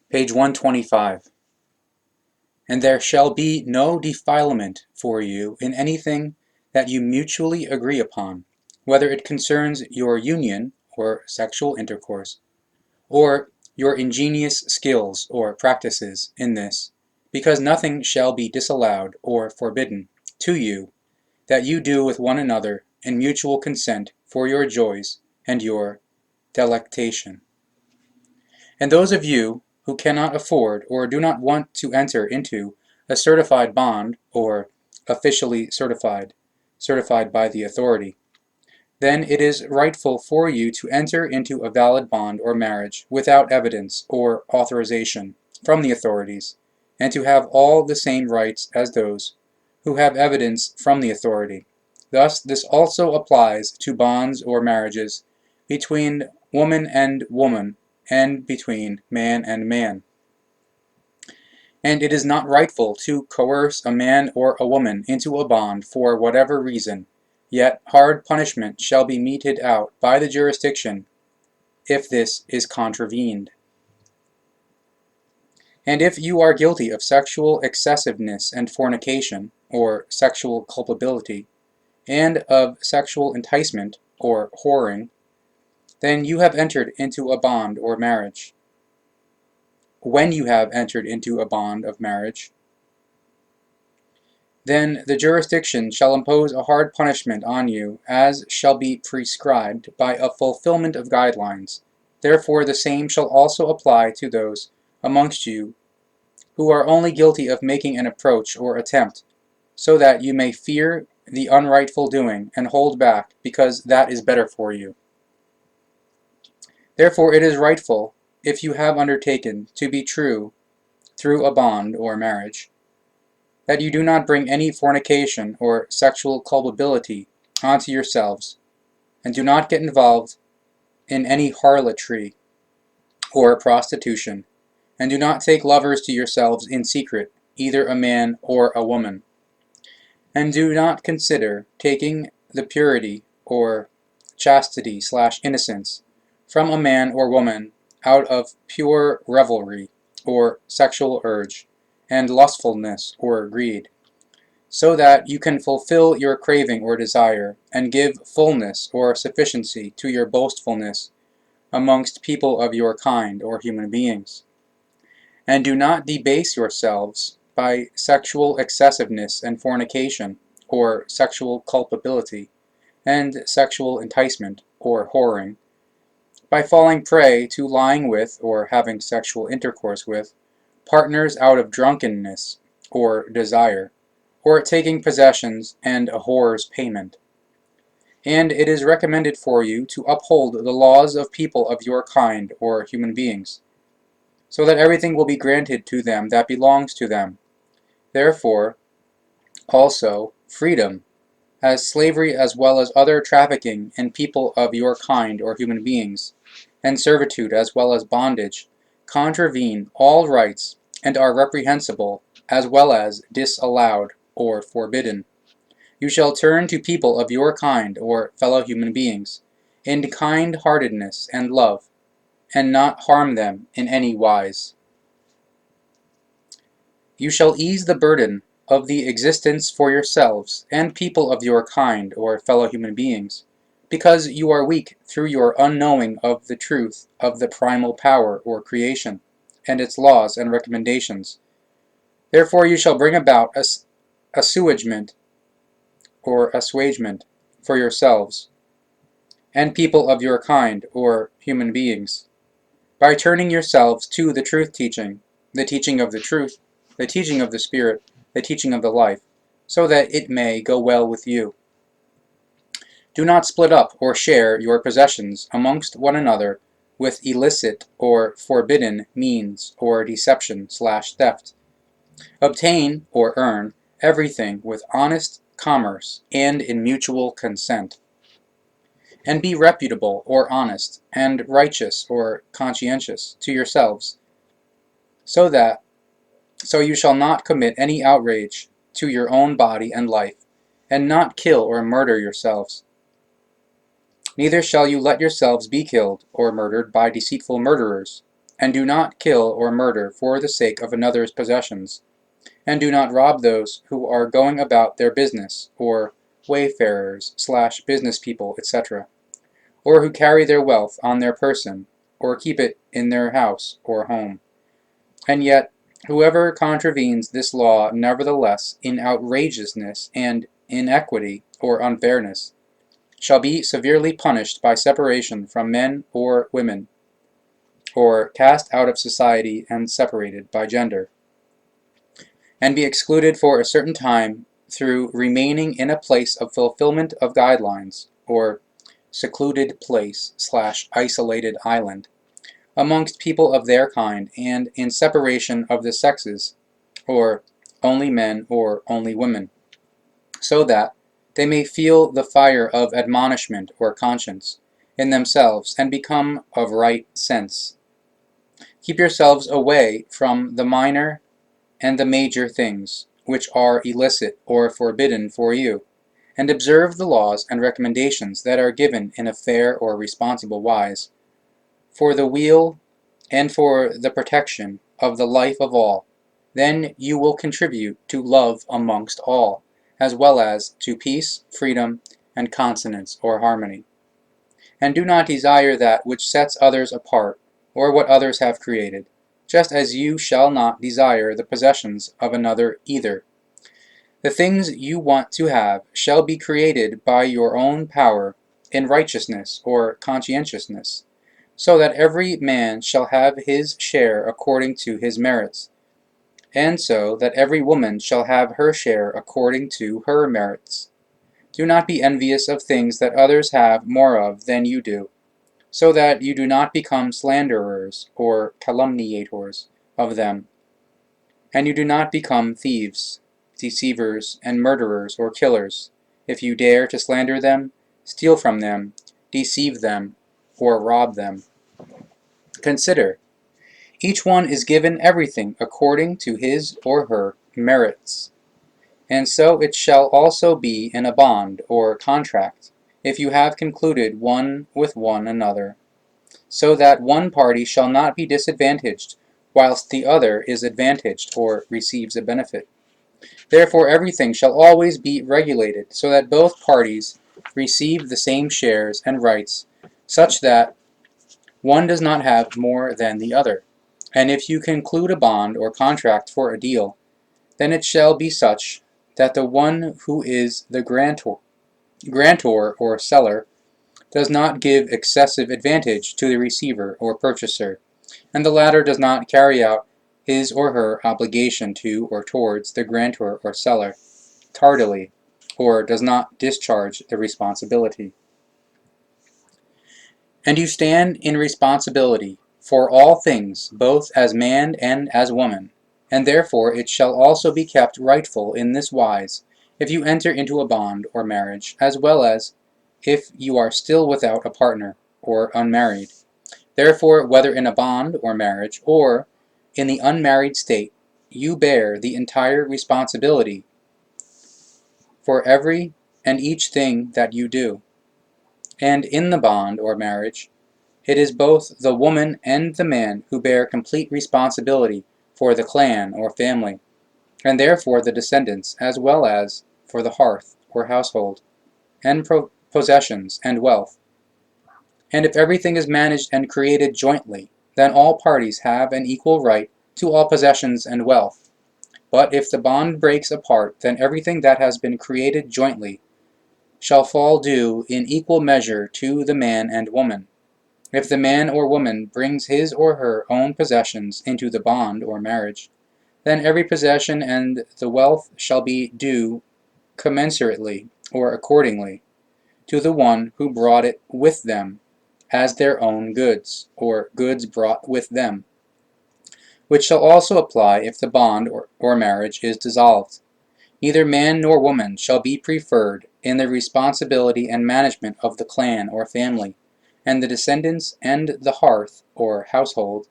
Page 125. And there shall be no defilement for you in anything that you mutually agree upon, whether it concerns your union or sexual intercourse, or your ingenious skills or practices in this, because nothing shall be disallowed or forbidden to you that you do with one another in mutual consent for your joys and your delectation. And those of you who cannot afford or do not want to enter into a certified bond or officially certified by the authority, then it is rightful for you to enter into a valid bond or marriage without evidence or authorization from the authorities, and to have all the same rights as those who have evidence from the authority. Thus, this also applies to bonds or marriages between woman and woman, and between man and man. And it is not rightful to coerce a man or a woman into a bond for whatever reason, yet hard punishment shall be meted out by the jurisdiction if this is contravened. And if you are guilty of sexual excessiveness and fornication, or sexual culpability, and of sexual enticement, or whoring, then you have entered into a bond or marriage. When you have entered into a bond of marriage, then the jurisdiction shall impose a hard punishment on you, as shall be prescribed by a fulfillment of guidelines. Therefore the same shall also apply to those amongst you who are only guilty of making an approach or attempt, so that you may fear the unrightful doing and hold back, because that is better for you. Therefore it is rightful, if you have undertaken to be true through a bond or marriage, that you do not bring any fornication or sexual culpability onto yourselves, and do not get involved in any harlotry or prostitution, and do not take lovers to yourselves in secret, either a man or a woman, and do not consider taking the purity or chastity/innocence from a man or woman out of pure revelry or sexual urge and lustfulness or greed, so that you can fulfill your craving or desire, and give fullness or sufficiency to your boastfulness amongst people of your kind or human beings. And do not debase yourselves by sexual excessiveness and fornication, or sexual culpability, and sexual enticement, or whoring, by falling prey to lying with, or having sexual intercourse with, partners out of drunkenness or desire, or taking possessions and a whore's payment. And it is recommended for you to uphold the laws of people of your kind or human beings, so that everything will be granted to them that belongs to them. Therefore, also, freedom, as slavery as well as other trafficking in people of your kind or human beings, and servitude as well as bondage, contravene all rights and are reprehensible as well as disallowed or forbidden. You shall turn to people of your kind or fellow human beings in kind-heartedness and love, and not harm them in any wise. You shall ease the burden of the existence for yourselves and people of your kind or fellow human beings, because you are weak through your unknowing of the truth of the primal power or creation, and its laws and recommendations. Therefore you shall bring about assuagement for yourselves and people of your kind or human beings, by turning yourselves to the truth teaching, the teaching of the truth, the teaching of the Spirit, the teaching of the life, so that it may go well with you. Do not split up or share your possessions amongst one another with illicit or forbidden means or deception/theft. Obtain or earn everything with honest commerce and in mutual consent. And be reputable or honest, and righteous or conscientious to yourselves, so you shall not commit any outrage to your own body and life, and not kill or murder yourselves. Neither shall you let yourselves be killed or murdered by deceitful murderers, and do not kill or murder for the sake of another's possessions, and do not rob those who are going about their business, or wayfarers/business people, etc., or who carry their wealth on their person, or keep it in their house or home. And yet, whoever contravenes this law nevertheless in outrageousness and inequity or unfairness shall be severely punished by separation from men or women, or cast out of society and separated by gender, and be excluded for a certain time through remaining in a place of fulfillment of guidelines, or secluded place/isolated island, amongst people of their kind, and in separation of the sexes, or only men or only women, so that they may feel the fire of admonishment or conscience in themselves and become of right sense. Keep yourselves away from the minor and the major things, which are illicit or forbidden for you, and observe the laws and recommendations that are given in a fair or responsible wise, for the weal and for the protection of the life of all. Then you will contribute to love amongst all, as well as to peace, freedom, and consonance or harmony. And do not desire that which sets others apart, or what others have created, just as you shall not desire the possessions of another either. The things you want to have shall be created by your own power in righteousness or conscientiousness, so that every man shall have his share according to his merits, and so that every woman shall have her share according to her merits. Do not be envious of things that others have more of than you do, so that you do not become slanderers or calumniators of them, and you do not become thieves, deceivers, and murderers or killers, if you dare to slander them, steal from them, deceive them, or rob them. Consider, each one is given everything according to his or her merits, and so it shall also be in a bond or contract, if you have concluded one with one another, so that one party shall not be disadvantaged, whilst the other is advantaged or receives a benefit. Therefore everything shall always be regulated, so that both parties receive the same shares and rights, such that one does not have more than the other. And if you conclude a bond or contract for a deal, then it shall be such that the one who is the grantor or seller does not give excessive advantage to the receiver or purchaser, and the latter does not carry out his or her obligation to or towards the grantor or seller tardily, or does not discharge the responsibility. And you stand in responsibility for all things, both as man and as woman, and therefore it shall also be kept rightful in this wise, if you enter into a bond or marriage, as well as if you are still without a partner, or unmarried. Therefore, whether in a bond or marriage, or in the unmarried state, you bear the entire responsibility for every and each thing that you do. And in the bond or marriage, it is both the woman and the man who bear complete responsibility for the clan or family, and therefore the descendants, as well as for the hearth or household, and possessions and wealth. And if everything is managed and created jointly, then all parties have an equal right to all possessions and wealth. But if the bond breaks apart, then everything that has been created jointly shall fall due in equal measure to the man and woman. If the man or woman brings his or her own possessions into the bond or marriage, then every possession and the wealth shall be due commensurately or accordingly to the one who brought it with them as their own goods, or goods brought with them, which shall also apply if the bond or marriage is dissolved. Neither man nor woman shall be preferred in the responsibility and management of the clan or family, and the descendants and the hearth or household,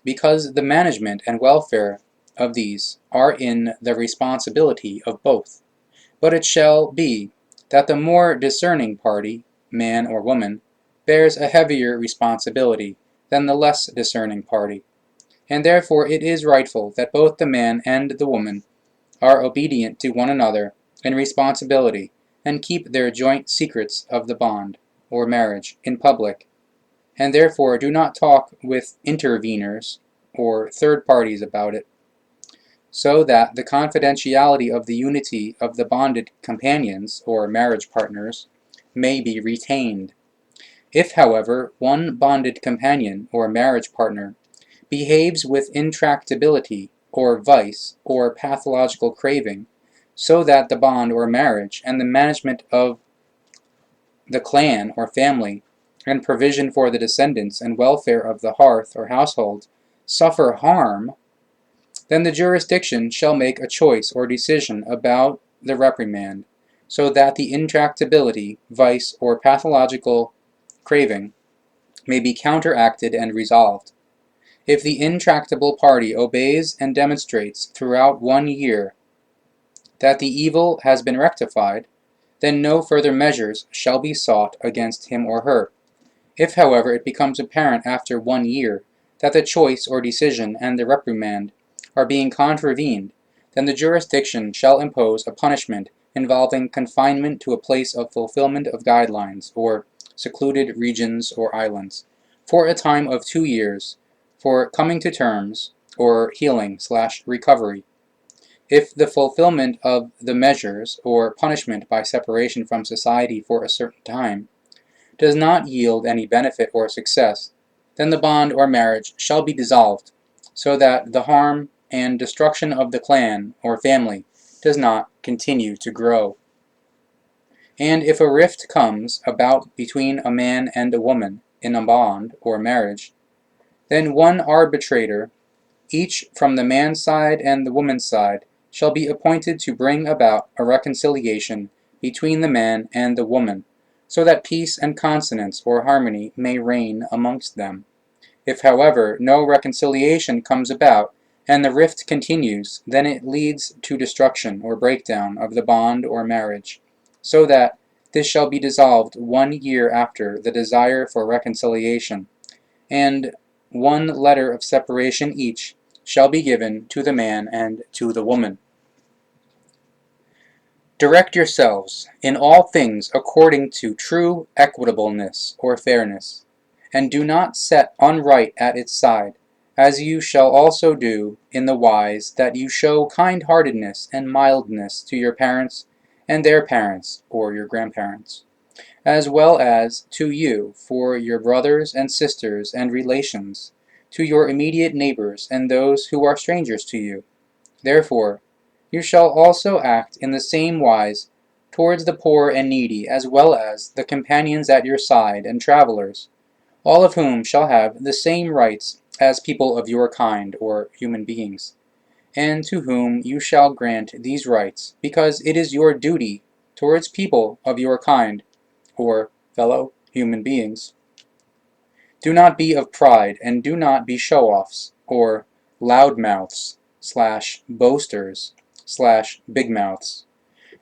because the management and welfare of these are in the responsibility of both. But it shall be that the more discerning party, man or woman, bears a heavier responsibility than the less discerning party, and therefore it is rightful that both the man and the woman are obedient to one another in responsibility, and keep their joint secrets of the bond, or marriage, in public, and therefore do not talk with interveners, or third parties about it, so that the confidentiality of the unity of the bonded companions, or marriage partners, may be retained. If, however, one bonded companion, or marriage partner, behaves with intractability, or vice, or pathological craving, so that the bond or marriage and the management of the clan or family, and provision for the descendants and welfare of the hearth or household suffer harm, then the jurisdiction shall make a choice or decision about the reprimand, so that the intractability, vice, or pathological craving may be counteracted and resolved. If the intractable party obeys and demonstrates throughout 1 year that the evil has been rectified, then no further measures shall be sought against him or her. If, however, it becomes apparent after 1 year that the choice or decision and the reprimand are being contravened, then the jurisdiction shall impose a punishment involving confinement to a place of fulfillment of guidelines, or secluded regions or islands, for a time of 2 years, for coming to terms, or healing/recovery. If the fulfillment of the measures, or punishment by separation from society for a certain time, does not yield any benefit or success, then the bond or marriage shall be dissolved, so that the harm and destruction of the clan or family does not continue to grow. And if a rift comes about between a man and a woman in a bond or marriage, then one arbitrator, each from the man's side and the woman's side, shall be appointed to bring about a reconciliation between the man and the woman, so that peace and consonance or harmony may reign amongst them. If, however, no reconciliation comes about, and the rift continues, then it leads to destruction or breakdown of the bond or marriage, so that this shall be dissolved 1 year after the desire for reconciliation, and 1 letter of separation each shall be given to the man and to the woman. Direct yourselves in all things according to true equitableness or fairness, and do not set unright at its side, as you shall also do in the wise that you show kind-heartedness and mildness to your parents and their parents, or your grandparents, as well as to you, for your brothers and sisters and relations, to your immediate neighbors and those who are strangers to you. Therefore, you shall also act in the same wise towards the poor and needy, as well as the companions at your side and travelers, all of whom shall have the same rights as people of your kind, or human beings, and to whom you shall grant these rights, because it is your duty towards people of your kind, or fellow human beings. Do not be of pride, and do not be show-offs, or loudmouths/boasters/big-mouths,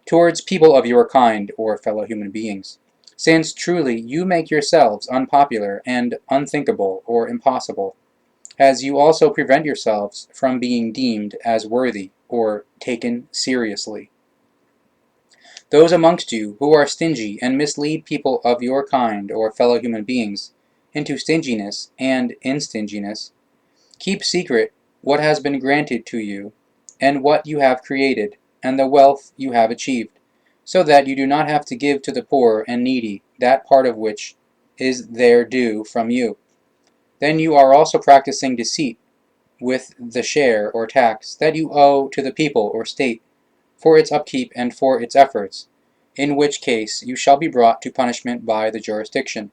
towards people of your kind, or fellow human beings, since truly you make yourselves unpopular and unthinkable or impossible, as you also prevent yourselves from being deemed as worthy or taken seriously. Those amongst you who are stingy and mislead people of your kind or fellow human beings into stinginess and instinginess, keep secret what has been granted to you, and what you have created, and the wealth you have achieved, so that you do not have to give to the poor and needy that part of which is their due from you. Then you are also practicing deceit with the share or tax that you owe to the people or state for its upkeep and for its efforts, in which case you shall be brought to punishment by the jurisdiction.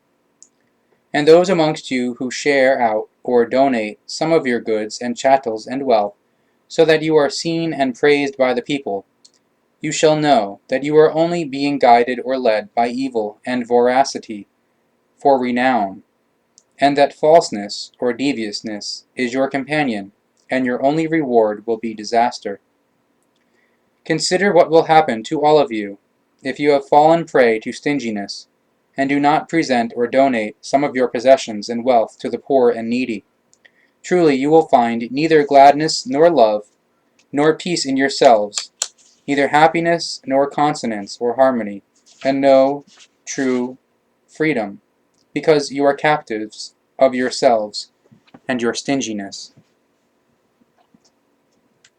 And those amongst you who share out or donate some of your goods and chattels and wealth, so that you are seen and praised by the people, you shall know that you are only being guided or led by evil and voracity for renown, and that falseness or deviousness is your companion, and your only reward will be disaster. Consider what will happen to all of you if you have fallen prey to stinginess, and do not present or donate some of your possessions and wealth to the poor and needy. Truly you will find neither gladness nor love, nor peace in yourselves, neither happiness nor consonance or harmony, and no true freedom, because you are captives of yourselves and your stinginess.